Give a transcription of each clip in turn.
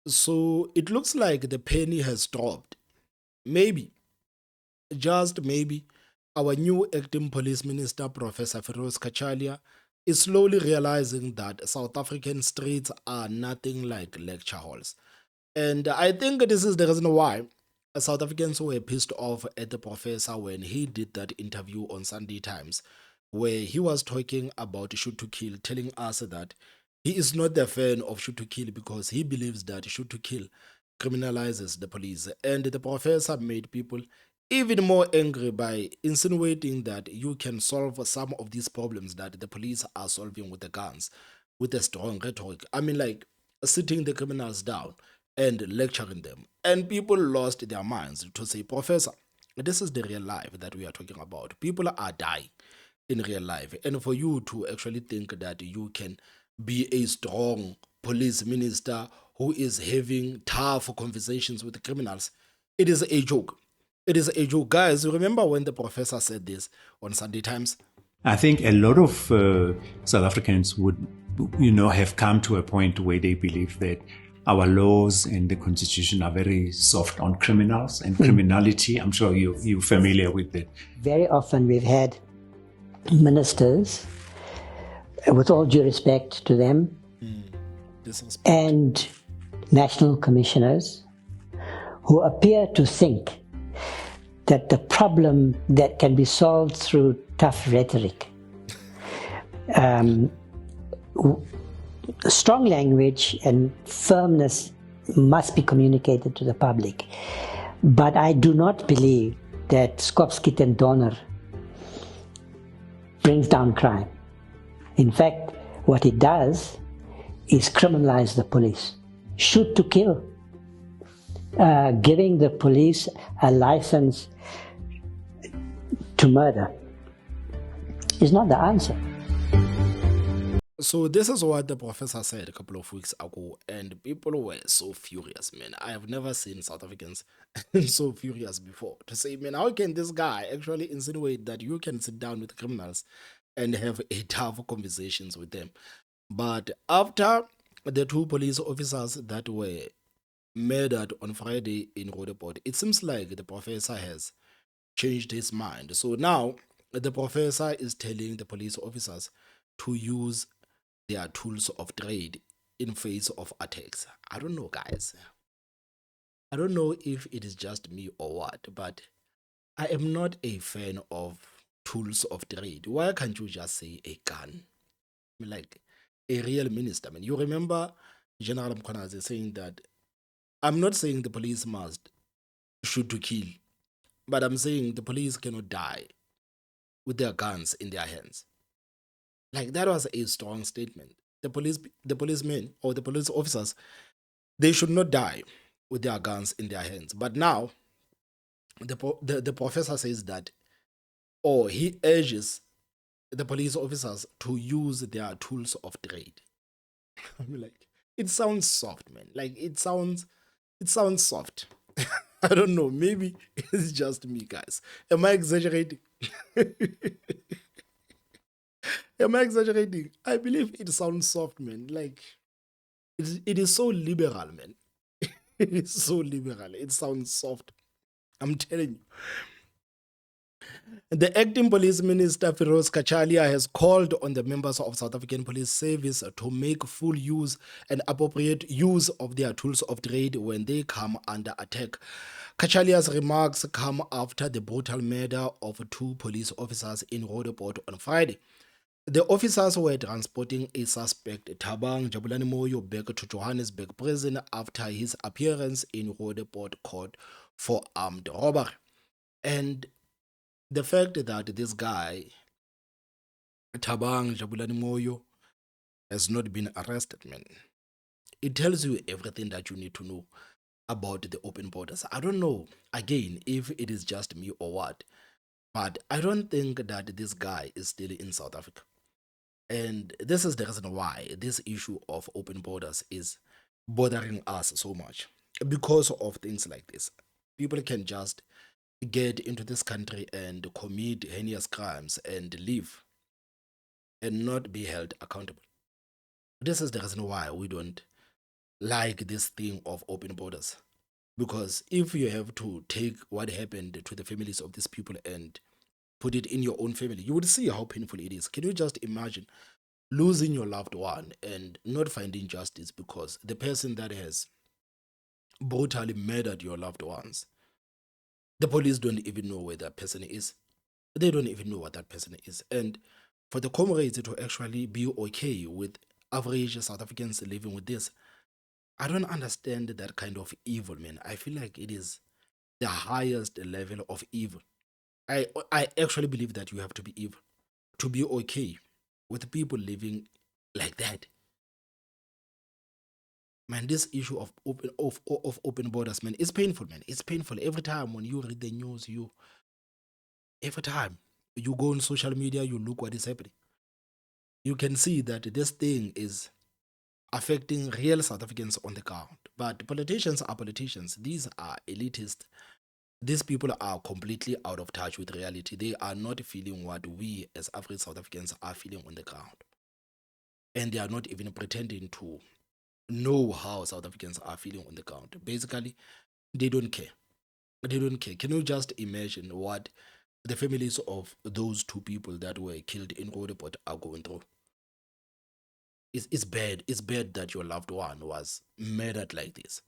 So it looks like the penny has dropped. Maybe, just maybe, our new acting police minister, Professor Feroz Cachalia, is slowly realizing that South African streets are nothing like lecture halls. And I think this is the reason why South Africans were pissed off at the professor when he did that interview on Sunday Times, where he was talking about shoot to kill, telling us that he is not a fan of shoot to kill because he believes that shoot to kill criminalizes the police. And the professor made people even more angry by insinuating that you can solve some of these problems that the police are solving with the guns, with a strong rhetoric. I mean, like sitting the criminals down and lecturing them. And people lost their minds to say, Professor, this is the real life that we are talking about. People are dying in real life. And for you to actually think that you can be a strong police minister who is having tough conversations with criminals, it is a joke. It is a joke. Guys, you remember when the professor said this on Sunday Times? I think a lot of South Africans would, have come to a point where they believe that our laws and the constitution are very soft on criminals and criminality. I'm sure you're familiar with that. Very often we've had ministers, with all due respect to them, and national commissioners who appear to think that the problem that can be solved through tough rhetoric, strong language and firmness must be communicated to the public. But I do not believe that Skopskit and Donner brings down crime. In fact, what it does is criminalize the police. Shoot to kill. Giving the police a license to murder is not the answer. So this is what the professor said a couple of weeks ago, and people were so furious, man. I have never seen South Africans so furious before. To say, man, how can this guy actually insinuate that you can sit down with criminals and have a tough conversations with them? But after the two police officers that were murdered on Friday in Roodepoort, it seems like the professor has changed his mind. So now the professor is telling the police officers to use their tools of trade in face of attacks. I don't know, guys. I don't know if it is just me or what, but I am not a fan of tools of trade. Why can't you just say a gun? I mean, like a real minister. I mean, you remember General Mkhonazi saying that I'm not saying the police must shoot to kill, but I'm saying the police cannot die with their guns in their hands. Like that was a strong statement. The policemen or the police officers, they should not die with their guns in their hands. But now the professor says that, or he urges the police officers to use their tools of trade. I mean, like it sounds soft, man. Like it sounds soft. I don't know. Maybe it's just me, guys. Am I exaggerating? Am I exaggerating? I believe it sounds soft, man. Like it is so liberal, man. It is so liberal. It sounds soft. I'm telling you. The acting police minister, Feroz Cachalia, has called on the members of South African Police Service to make full use and appropriate use of their tools of trade when they come under attack. Cachalia's remarks come after the brutal murder of two police officers in Roodepoort on Friday. The officers were transporting a suspect, Thabang Jabulani Moyo, back to Johannesburg prison after his appearance in Roodepoort court for armed robbery. And the fact that this guy, Thabang Jabulani Moyo, has not been arrested, man, it tells you everything that you need to know about the open borders. I don't know, again, if it is just me or what, but I don't think that this guy is still in South Africa. And this is the reason why this issue of open borders is bothering us so much. Because of things like this. People can just get into this country and commit heinous crimes and leave and not be held accountable. This is the reason why we don't like this thing of open borders. Because if you have to take what happened to the families of these people and put it in your own family, you would see how painful it is. Can you just imagine losing your loved one and not finding justice because the person that has brutally murdered your loved ones, the police don't even know where that person is. They don't even know what that person is. And for the comrades to actually be okay with average South Africans living with this, I don't understand that kind of evil, man. I feel like it is the highest level of evil. I actually believe that you have to be evil to be okay with people living like that. Man, this issue of open borders, man, it's painful, man. It's painful every time when you read the news. You every time you go on social media, you look what is happening. You can see that this thing is affecting real South Africans on the ground. But politicians are politicians. These are elitist. These people are completely out of touch with reality. They are not feeling what we as average South Africans are feeling on the ground. And they are not even pretending to know how South Africans are feeling on the ground. Basically, they don't care. They don't care. Can you just imagine what the families of those two people that were killed in Roodepoort are going through? It's bad. It's bad that your loved one was murdered like this.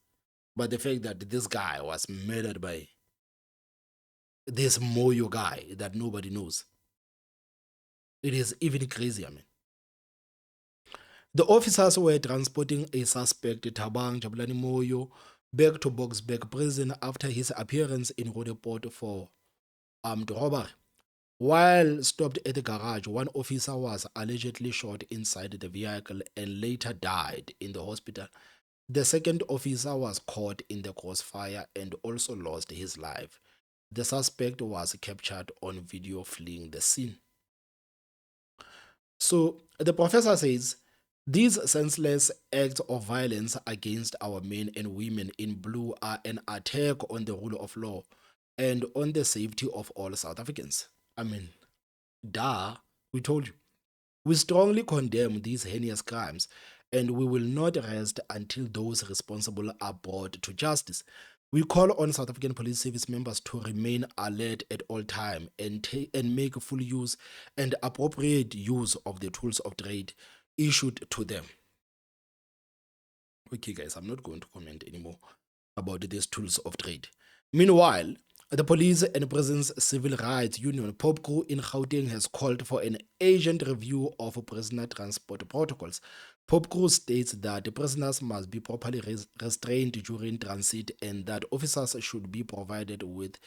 But the fact that this guy was murdered by this Moyo guy that nobody knows, it is even crazier, man. The officers were transporting a suspect, Tabang Jabulani Moyo, back to Boksburg prison after his appearance in Roodepoort for armed robbery. While stopped at the garage, one officer was allegedly shot inside the vehicle and later died in the hospital. The second officer was caught in the crossfire and also lost his life. The suspect was captured on video fleeing the scene. So the professor says these senseless acts of violence against our men and women in blue are an attack on the rule of law and on the safety of all South Africans. I mean, duh, we told you. We strongly condemn these heinous crimes and we will not rest until those responsible are brought to justice. We call on South African Police Service members to remain alert at all time and make full use and appropriate use of the tools of trade issued to them. Okay, guys, I'm not going to comment anymore about these tools of trade. Meanwhile, the Police and Prisons Civil Rights Union, POPCO in Gauteng, has called for an urgent review of prisoner transport protocols. POPCO states that prisoners must be properly restrained during transit and that officers should be provided with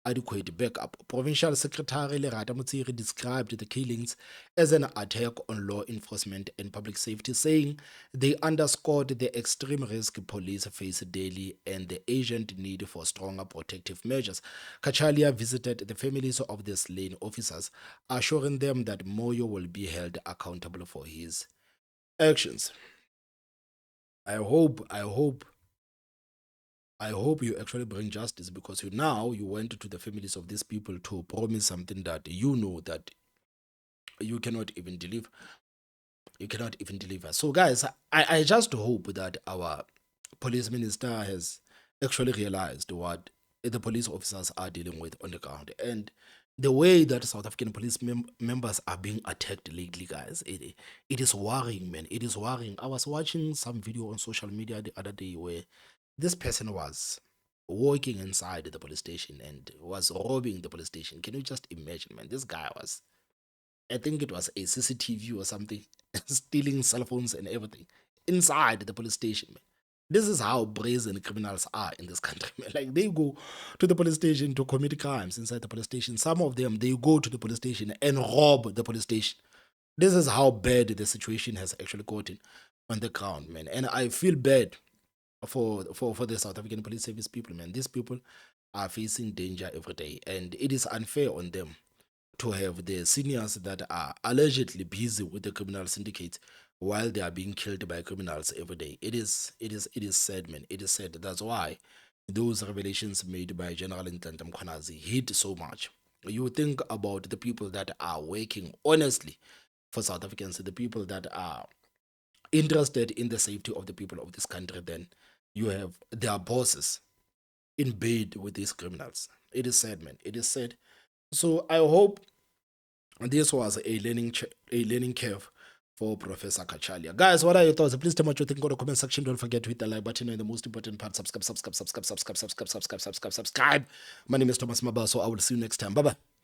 adequate backup. Provincial Secretary Lerata Mutsiri described the killings as an attack on law enforcement and public safety, saying they underscored the extreme risk police face daily and the urgent need for stronger protective measures. Cachalia visited the families of the slain officers, assuring them that Moyo will be held accountable for his actions. I hope you actually bring justice because you went to the families of these people to promise something that you know that you cannot even deliver. You cannot even deliver. So, guys, I just hope that our police minister has actually realized what the police officers are dealing with on the ground and the way that South African police members are being attacked lately, guys. It is worrying, man. It is worrying. I was watching some video on social media the other day where this person was walking inside the police station and was robbing the police station. Can you just imagine, man? This guy was, I think it was a CCTV or something, stealing cell phones and everything inside the police station, man. This is how brazen criminals are in this country, man. Like they go to the police station to commit crimes inside the police station. Some of them they go to the police station and rob the police station. This is how bad the situation has actually gotten on the ground, man. And I feel bad for the South African Police Service people, man. These people are facing danger every day, and it is unfair on them to have the seniors that are allegedly busy with the criminal syndicates while they are being killed by criminals every day. It is sad, man. It is sad. That's why those revelations made by General Nhlanhla Mkhwanazi hit so much. You think about the people that are working honestly for South Africans, the people that are interested in the safety of the people of this country, then you have their bosses in bed with these criminals. It is sad, man. It is sad. So I hope this was a learning curve for Professor Cachalia. Guys, what are your thoughts? Please tell me what you think in the comment section. Don't forget to hit the like button and the most important part, subscribe. My name is Thomas Mabaso. I will see you next time. Bye bye.